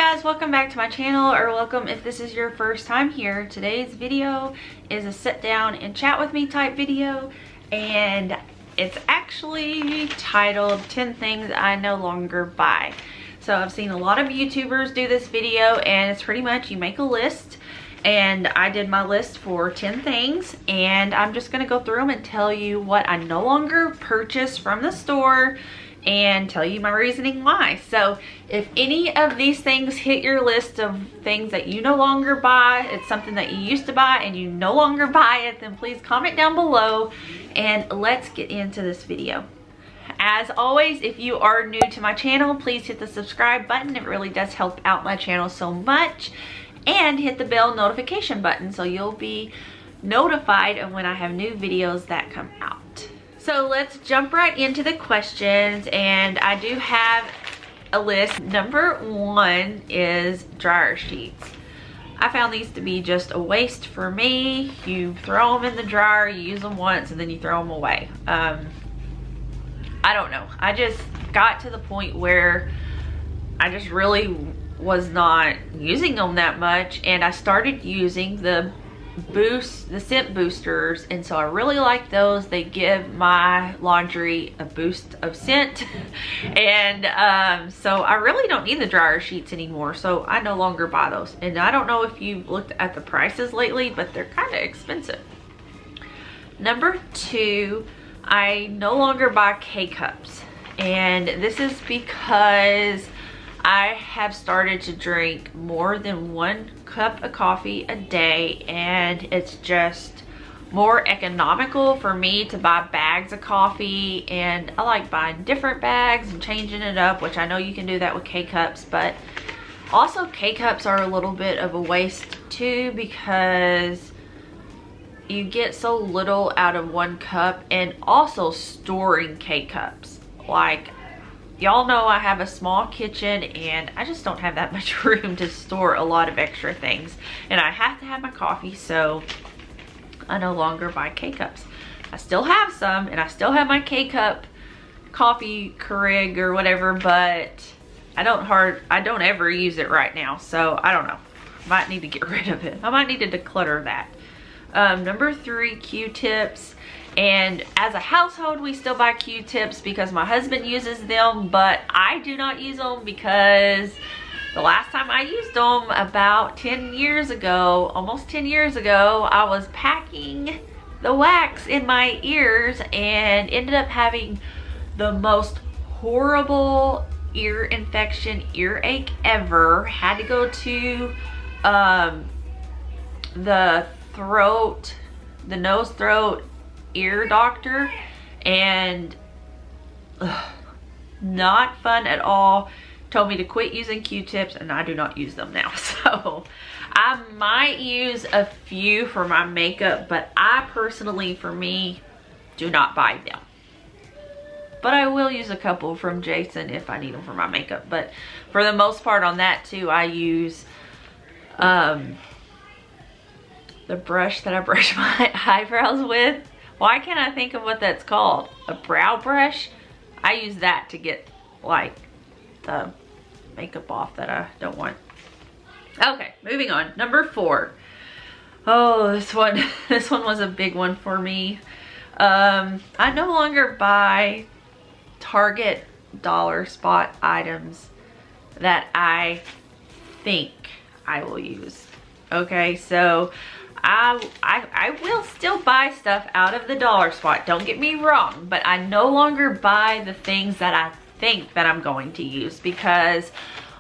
guys, welcome back to my channel, or welcome if this is your first time here. Today's video is a sit down and chat with me type video, and it's actually titled 10 Things I No Longer Buy. So I've seen a lot of YouTubers do this video, and it's pretty much you make a list, and I did my list for 10 things, and I'm just going to go through them and tell you what I no longer purchase from the store and tell you my reasoning why. So if any of these things hit your list of things that you no longer buy, it's something that you used to buy and you no longer buy it, then please comment down below and let's get into this video. As always, if you are new to my channel, please hit the subscribe button. It really does help out my channel so much. And hit the bell notification button so you'll be notified of when I have new videos that come out. So let's jump right into the questions, and I do have a list. Number one is dryer sheets. I found these to be just a waste for me. You throw them in the dryer, you use them once, and then you throw them away. I don't know. I just got to the point where I just really was not using them that much, and I started using the scent boosters, and so I really like those. They give my laundry a boost of scent. And so I really don't need the dryer sheets anymore, so I no longer buy those. And I don't know if you've looked at the prices lately, but they're kind of expensive. Number two, I no longer buy K-cups, and this is because I have started to drink more than 1 cup of coffee a day, and it's just more economical for me to buy bags of coffee, and I like buying different bags and changing it up, which I know you can do that with K-cups, but also K-cups are a little bit of a waste too, because you get so little out of 1 cup. And also storing K-cups, like, y'all know I have a small kitchen and I just don't have that much room to store a lot of extra things. And I have to have my coffee, so I no longer buy K-cups. I still have some, and I still have my K-cup coffee Keurig or whatever, but I don't ever use it right now, so I don't know. Might need to get rid of it. I might need to declutter that. Number three, Q-tips. And as a household, we still buy Q-tips because my husband uses them, but I do not use them because the last time I used them, about 10 years ago, almost 10 years ago, I was packing the wax in my ears and ended up having the most horrible ear infection, earache ever. Had to go to the nose, throat, ear doctor, and not fun at all. Told me to quit using Q-tips, and I do not use them now. So I might use a few for my makeup, but I personally, for me, do not buy them. But I will use a couple from Jason if I need them for my makeup. But for the most part on that too, I use the brush that I brush my eyebrows with. Why can't I think of what that's called? A brow brush? I use that to get like the makeup off that I don't want. Okay, moving on. Number four. Oh, this one was a big one for me. I no longer buy Target dollar spot items that I think I will use. Okay, so I will still buy stuff out of the dollar spot, don't get me wrong, but I no longer buy the things that I think that I'm going to use, because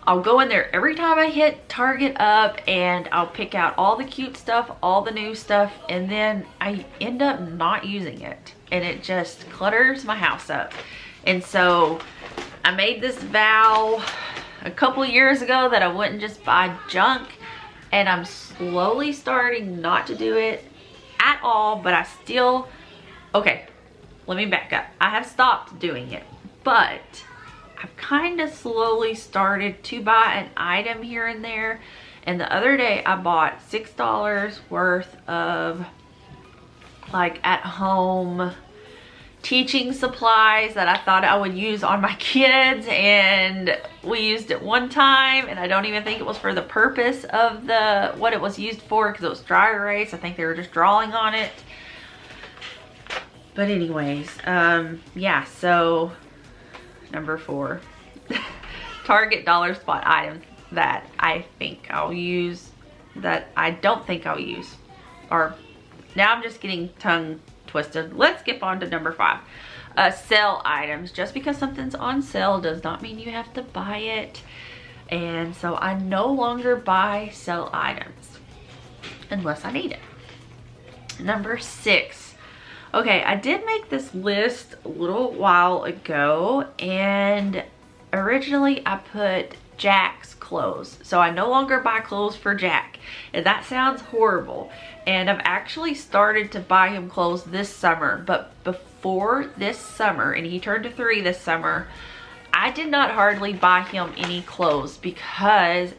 I'll go in there every time I hit Target up and I'll pick out all the cute stuff, all the new stuff, and then I end up not using it, and it just clutters my house up. And so I made this vow a couple years ago that I wouldn't just buy junk, and I'm slowly starting not to do it at all, but I still, okay, let me back up. I have stopped doing it, but I've kind of slowly started to buy an item here and there. And the other day I bought $6 worth of like at home teaching supplies that I thought I would use on my kids, and we used it one time, and I don't even think it was for the purpose of what it was used for, because it was dry erase. I think they were just drawing on it. But anyways, yeah, so number 4. Target dollar spot items that I think I'll use, that I don't think I'll use. Or now I'm just getting tongue twisted. Let's skip on to number 5. Sale items. Just because something's on sale does not mean you have to buy it. And so I no longer buy sale items unless I need it. Number 6. Okay, I did make this list a little while ago, and originally I put Jack's clothes. So I no longer buy clothes for Jack. And that sounds horrible. And I've actually started to buy him clothes this summer. But before this summer, and he turned to 3 this summer, I did not hardly buy him any clothes because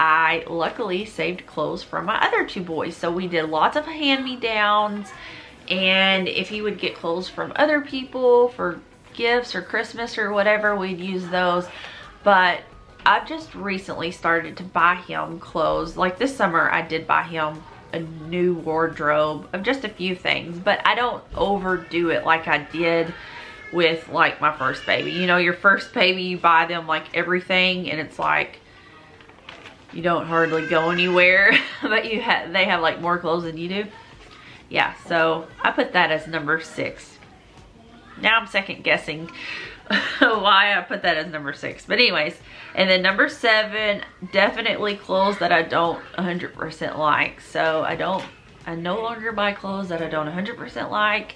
I luckily saved clothes from my other 2 boys. So we did lots of hand-me-downs. And if he would get clothes from other people for gifts or Christmas or whatever, we'd use those. But I've just recently started to buy him clothes. Like this summer, I did buy him a new wardrobe of just a few things, but I don't overdo it like I did with like my first baby. You know, your first baby, you buy them like everything, and it's like you don't hardly go anywhere, but they have like more clothes than you do. Yeah, so I put that as number 6. Now I'm second guessing why I put that as number 6. But anyways, and then number 7, definitely clothes that I don't 100% like. So I no longer buy clothes that I don't 100% like,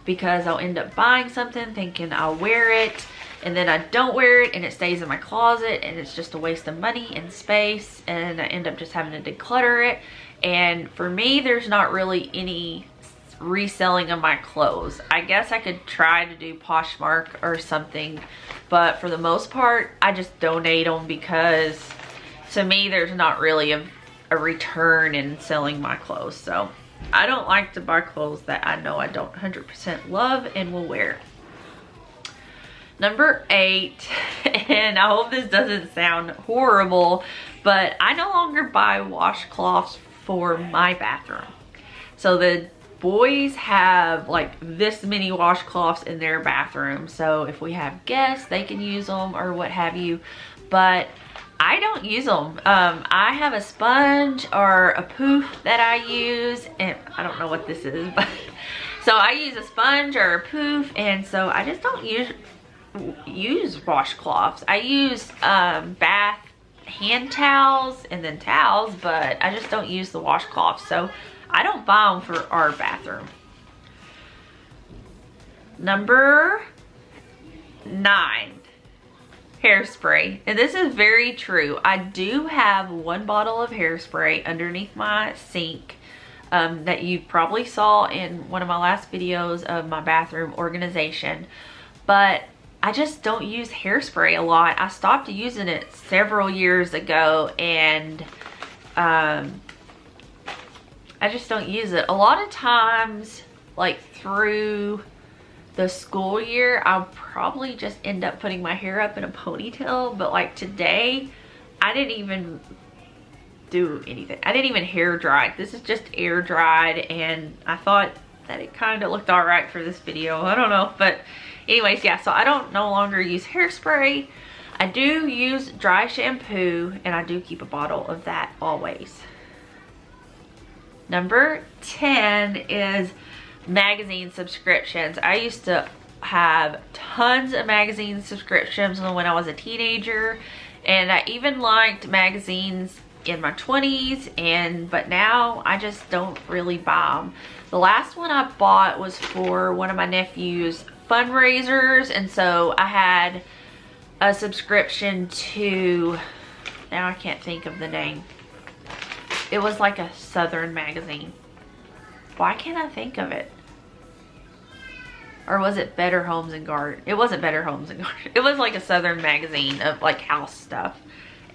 because I'll end up buying something thinking I'll wear it, and then I don't wear it and it stays in my closet, and it's just a waste of money and space, and I end up just having to declutter it. And for me, there's not really any reselling of my clothes. I guess I could try to do Poshmark or something, but for the most part, I just donate them, because to me, there's not really a return in selling my clothes. So I don't like to buy clothes that I know I don't 100% love and will wear. Number 8, and I hope this doesn't sound horrible, but I no longer buy washcloths for my bathroom. So the boys have like this many washcloths in their bathroom. So if we have guests, they can use them or what have you, but I don't use them. I have a sponge or a poof that I use, and I don't know what this is, but so I use a sponge or a poof, and so I just don't use washcloths. I use bath hand towels and then towels, but I just don't use the washcloths. So I don't buy them for our bathroom. Number 9, hairspray. And this is very true. I do have 1 bottle of hairspray underneath my sink that you probably saw in one of my last videos of my bathroom organization, but I just don't use hairspray a lot. I stopped using it several years ago, and I just don't use it. A lot of times, like through the school year, I'll probably just end up putting my hair up in a ponytail, but like today, I didn't even do anything. I didn't even hair dry. This is just air dried, and I thought that it kind of looked all right for this video. I don't know, but anyways, yeah, so I don't no longer use hairspray. I do use dry shampoo, and I do keep a bottle of that always. Number 10 is magazine subscriptions. I used to have tons of magazine subscriptions when I was a teenager, and I even liked magazines in my 20s, but now I just don't really buy them. The last one I bought was for one of my nephew's fundraisers, and so I had a subscription to, now I can't think of the name. It was like a Southern magazine. Why can't I think of it? Or was it Better Homes and Garden? It wasn't Better Homes and Garden. It was like a Southern magazine of like house stuff.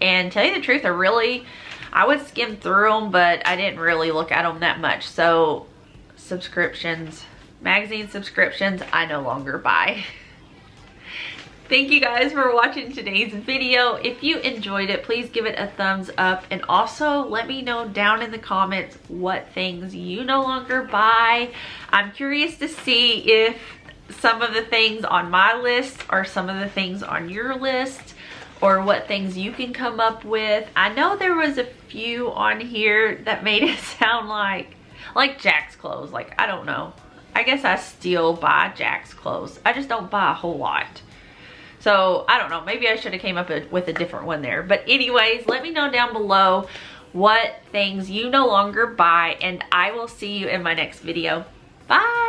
And tell you the truth, I would skim through them, but I didn't really look at them that much. So subscriptions, magazine subscriptions I no longer buy. Thank you guys for watching today's video. If you enjoyed it, please give it a thumbs up, and also let me know down in the comments what things you no longer buy. I'm curious to see if some of the things on my list are some of the things on your list, or what things you can come up with. I know there was a few on here that made it sound like Jack's clothes. Like, I don't know. I guess I still buy Jack's clothes. I just don't buy a whole lot. So, I don't know. Maybe I should have came up with a different one there. But anyways, let me know down below what things you no longer buy, and I will see you in my next video. Bye!